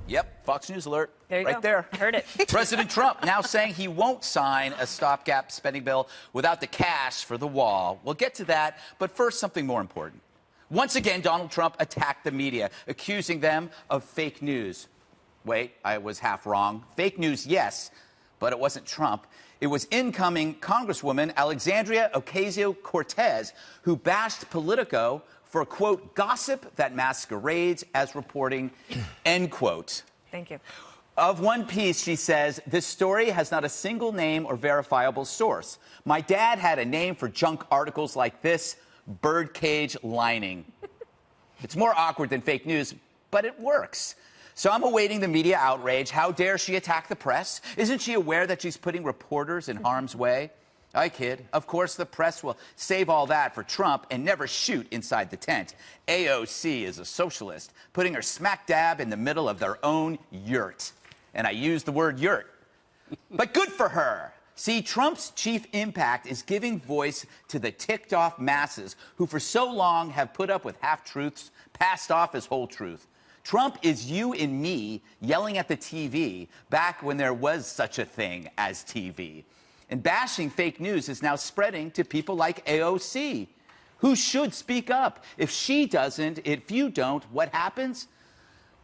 Yep, Fox News alert. There you right go. there. I heard it. President Trump now saying he won't sign a stopgap spending bill without the cash for the wall. We'll get to that, but first, something more important. Once again, Donald Trump attacked the media, accusing them of fake news. Wait, I was half wrong. Fake news, yes, but it wasn't Trump. It was incoming Congresswoman Alexandria Ocasio-Cortez who bashed Politico for, quote, gossip that masquerades as reporting, end quote. Thank you. Of one piece, she says, this story has not a single name or verifiable source. My dad had a name for junk articles like this, birdcage lining. It's more awkward than fake news, but it works. So I'm awaiting the media outrage. How dare she attack the press? Isn't she aware that she's putting reporters in harm's way? I kid. Of course, the press will save all that for Trump and never shoot inside the tent. AOC is a socialist, putting her smack dab in the middle of their own yurt. And I use the word yurt. But good for her. See, Trump's chief impact is giving voice to the ticked-off masses who for so long have put up with half-truths, passed off as whole truth. Trump is you and me yelling at the TV back when there was such a thing as TV. And bashing fake news is now spreading to people like AOC, who should speak up. If she doesn't, if you don't, what happens?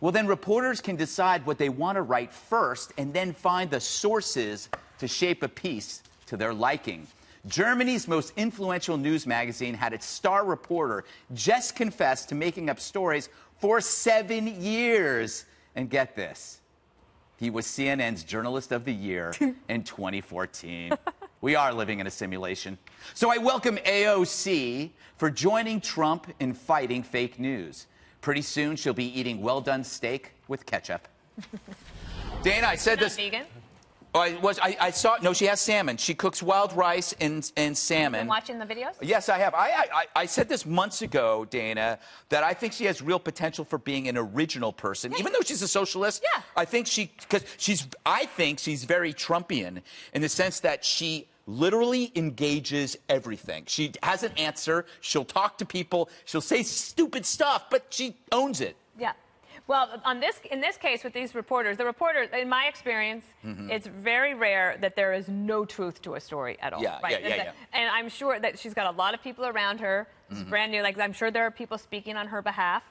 Well, then reporters can decide what they want to write first and then find the sources to shape a piece to their liking. Germany's most influential news magazine had its star reporter just confess to making up stories for 7 years. And get this. He was CNN's Journalist of the Year in 2014. We are living in a simulation. So I welcome AOC for joining Trump in fighting fake news. Pretty soon, she'll be eating well-done steak with ketchup. Dana, I said this. Vegan? Oh, I saw. No, she has salmon. She cooks wild rice and salmon. You've been watching the videos? Yes, I have. I said this months ago, Dana, that I think she has real potential for being an original person, even though she's a socialist. Yeah. I think I think she's very Trumpian in the sense that she literally engages everything. She has an answer. She'll talk to people. She'll say stupid stuff, but she owns it. Yeah. Well, in this case with these reporters, in my experience, it's very rare that there is no truth to a story at all. Yeah, right? yeah. And I'm sure that she's got a lot of people around her. It's brand new. Like, I'm sure there are people speaking on her behalf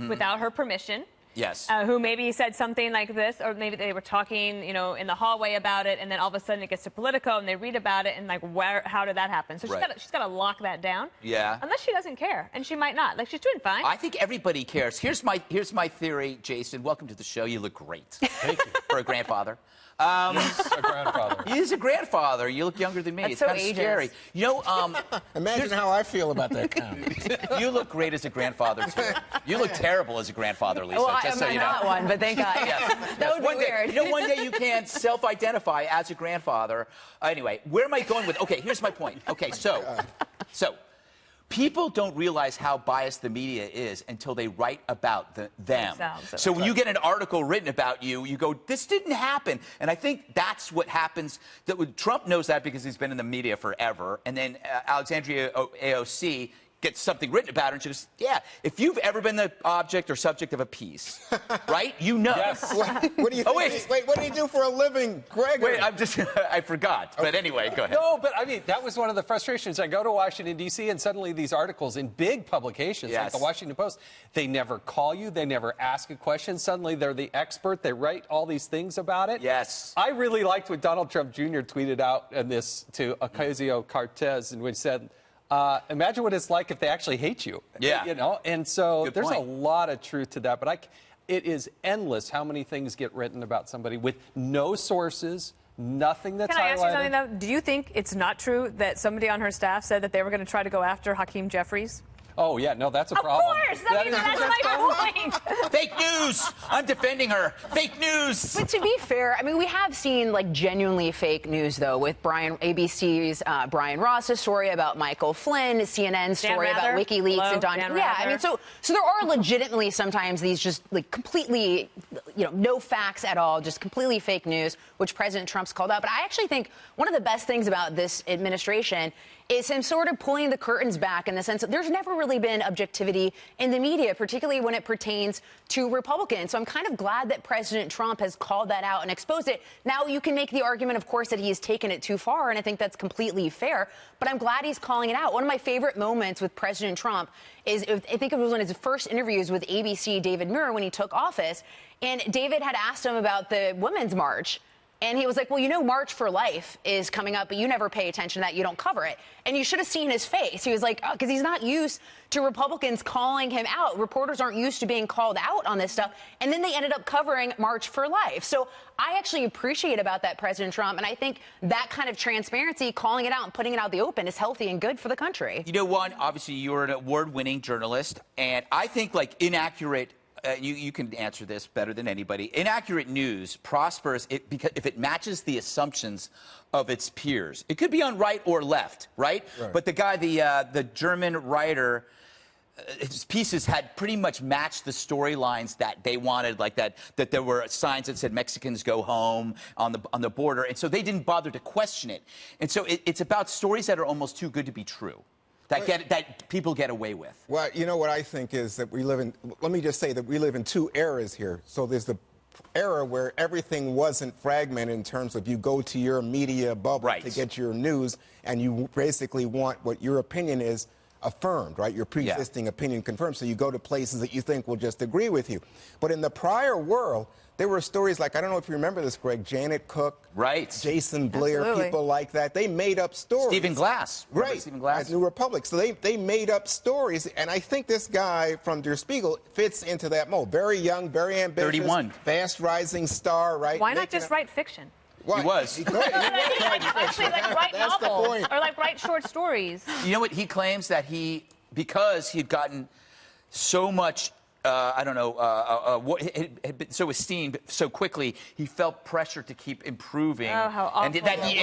without her permission. Yes. Who maybe said something like this, or maybe they were talking, in the hallway about it, and then all of a sudden it gets to Politico, and they read about it, and like, how did that happen? So she's got to lock that down. Yeah. Unless she doesn't care, and she might not. Like, she's doing fine. I think everybody cares. Here's my theory, Jason. Welcome to the show. You look great. Thank you. For a grandfather. Yes, a grandfather. He is a grandfather. You look younger than me. That's it's so kind of scary. Imagine how I feel about that comment. You look great as a grandfather, too. You look terrible as a grandfather, Lisa, Well, just so you know. I'm not one, but thank God. That would be weird. One day you can self-identify as a grandfather. Anyway, where am I going with? Okay, here's my point. Okay, so people don't realize how biased the media is until they write about them. So when you get an article written about you, you go, this didn't happen. And I think that's what happens. Trump knows that because he's been in the media forever. And then Alexandria AOC gets something written about her, and she goes, yeah, if you've ever been the object or subject of a piece, right? You know. Yes. What do you think? Wait, what do you do for a living, Gregory? Wait, I forgot. But anyway, go ahead. No, but I mean, that was one of the frustrations. I go to Washington, D.C., and suddenly these articles in big publications, like the Washington Post, they never call you. They never ask a question. Suddenly they're the expert. They write all these things about it. Yes. I really liked what Donald Trump Jr. tweeted out in this to Ocasio-Cortez, in which said, imagine what it's like if they actually hate you. Yeah. And so Good there's point. a lot of truth to that. But it is endless how many things get written about somebody with no sources, nothing that's highlighted. Can I ask you something, though? Do you think it's not true that somebody on her staff said that they were going to try to go after Hakeem Jeffries? Oh, yeah, no, that's a problem. Of course! That's my point! Fake news! I'm defending her. Fake news! But to be fair, I mean, we have seen, like, genuinely fake news, though, with ABC's Brian Ross's story about Michael Flynn, CNN's story about WikiLeaks and Don. Yeah, I mean, so there are legitimately sometimes these just, like, completely no facts at all, just completely fake news, which President Trump's called out. But I actually think one of the best things about this administration is him sort of pulling the curtains back in the sense that there's never really been objectivity in the media, particularly when it pertains to Republicans. So I'm kind of glad that President Trump has called that out and exposed it. Now, you can make the argument, of course, that he's taken it too far, and I think that's completely fair. But I'm glad he's calling it out. One of my favorite moments with President Trump is, I think it was one of his first interviews with ABC David Muir when he took office. And David had asked him about the Women's March. And he was like, well, March for Life is coming up, but you never pay attention to that. You don't cover it. And you should have seen his face. He was like, because he's not used to Republicans calling him out. Reporters aren't used to being called out on this stuff. And then they ended up covering March for Life. So I actually appreciate about that President Trump. And I think that kind of transparency, calling it out and putting it out in the open, is healthy and good for the country. Obviously, you're an award-winning journalist. And I think, inaccurate... you can answer this better than anybody. Inaccurate news prospers because if it matches the assumptions of its peers. It could be on right or left, right? But the guy, the German writer, his pieces had pretty much matched the storylines that they wanted, like that there were signs that said Mexicans go home on the border, and so they didn't bother to question it. And so it's about stories that are almost too good to be true. That people get away with. Well, what I think is that let me just say that we live in two eras here. So there's the era where everything wasn't fragmented in terms of you go to your media bubble to get your news, and you basically want what your opinion is affirmed, right? Your pre-existing opinion confirmed. So you go to places that you think will just agree with you. But in the prior world, there were stories like, I don't know if you remember this, Greg, Janet Cook, Jason Blair, people like that. They made up stories. Stephen Glass. Stephen Glass. At New Republic. So they made up stories. And I think this guy from Der Spiegel fits into that mold. Very young, very ambitious. 31. Fast rising star, right? Why not just write fiction? He was. Actually, write novels or write short stories. You know what? He claims that because he had gotten so much, had been so esteemed so quickly, he felt pressure to keep improving. Oh, how awful. And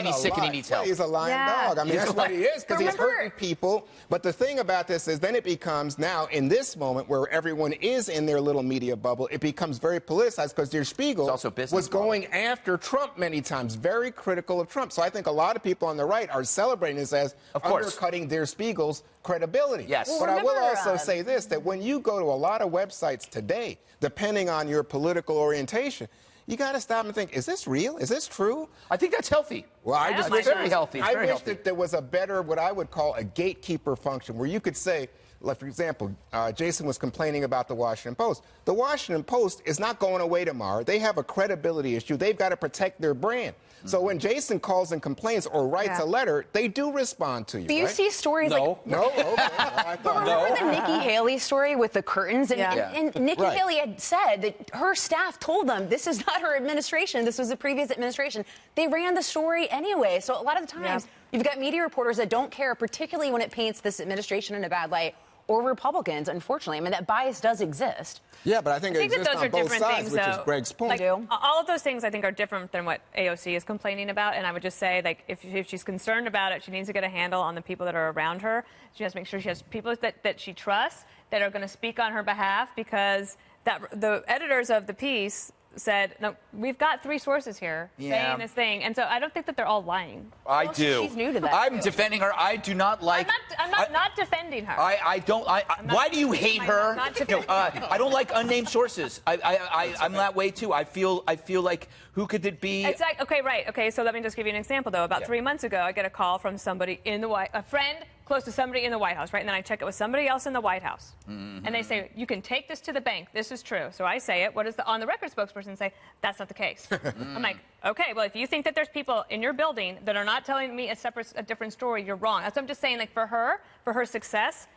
he's sick and he needs help. He's a lying dog. I mean, that's what he is, because he's hurting people. But the thing about this is then it becomes now, in this moment where everyone is in their little media bubble, it becomes very politicized, because Der Spiegel was going after Trump many times, very critical of Trump. So I think a lot of people on the right are celebrating this as undercutting Der Spiegel's credibility. Yes. But I will also say this, that when you go to a lot of websites today, depending on your political orientation, you got to stop and think, is this real? Is this true? I think that's healthy. Well, I just wish very healthy. I wish that there was a better, what I would call a gatekeeper function, where you could say, like, for example, Jason was complaining about the Washington Post. The Washington Post is not going away tomorrow. They have a credibility issue. They've got to protect their brand. So when Jason calls and complains or writes a letter, they do respond to you. Do you see stories like... No? Okay. Well, but remember the Nikki Haley story with the curtains? And Nikki Haley had said that her staff told them this is not her administration. This was the previous administration. They ran the story anyway. So a lot of the times, you've got media reporters that don't care, particularly when it paints this administration in a bad light, or Republicans, unfortunately. I mean, that bias does exist. Yeah, but I think it exists that those on are both different sides, things, which though. is Greg's point. All of those things, I think, are different than what AOC is complaining about. And I would just say, if she's concerned about it, she needs to get a handle on the people that are around her. She has to make sure she has people that she trusts that are going to speak on her behalf, because the editors of the piece said, no, we've got 3 sources here saying this thing. And so I don't think that they're all lying. I do. She's new to that. I'm defending her. I do not like... I'm not defending her. I don't... why do you hate her? I don't like unnamed sources. I'm that way, too. I feel like, who could it be? It's like, okay, so let me just give you an example, though. About 3 months ago, I get a call from somebody in a friend close to somebody in the White House, right? And then I check it with somebody else in the White House. And they say, you can take this to the bank. This is true. So I say it. What does the on-the-record spokesperson say? That's not the case. I'm like, okay, well, if you think that there's people in your building that are not telling me a different story, you're wrong. That's what I'm just saying, for her success,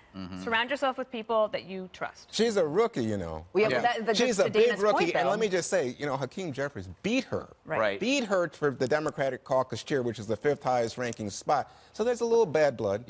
surround yourself with people that you trust. She's a rookie, She's a big rookie. And let me just say, Hakeem Jeffries beat her. Right. Beat her for the Democratic caucus chair, which is the 5th highest ranking spot. So there's a little bad blood.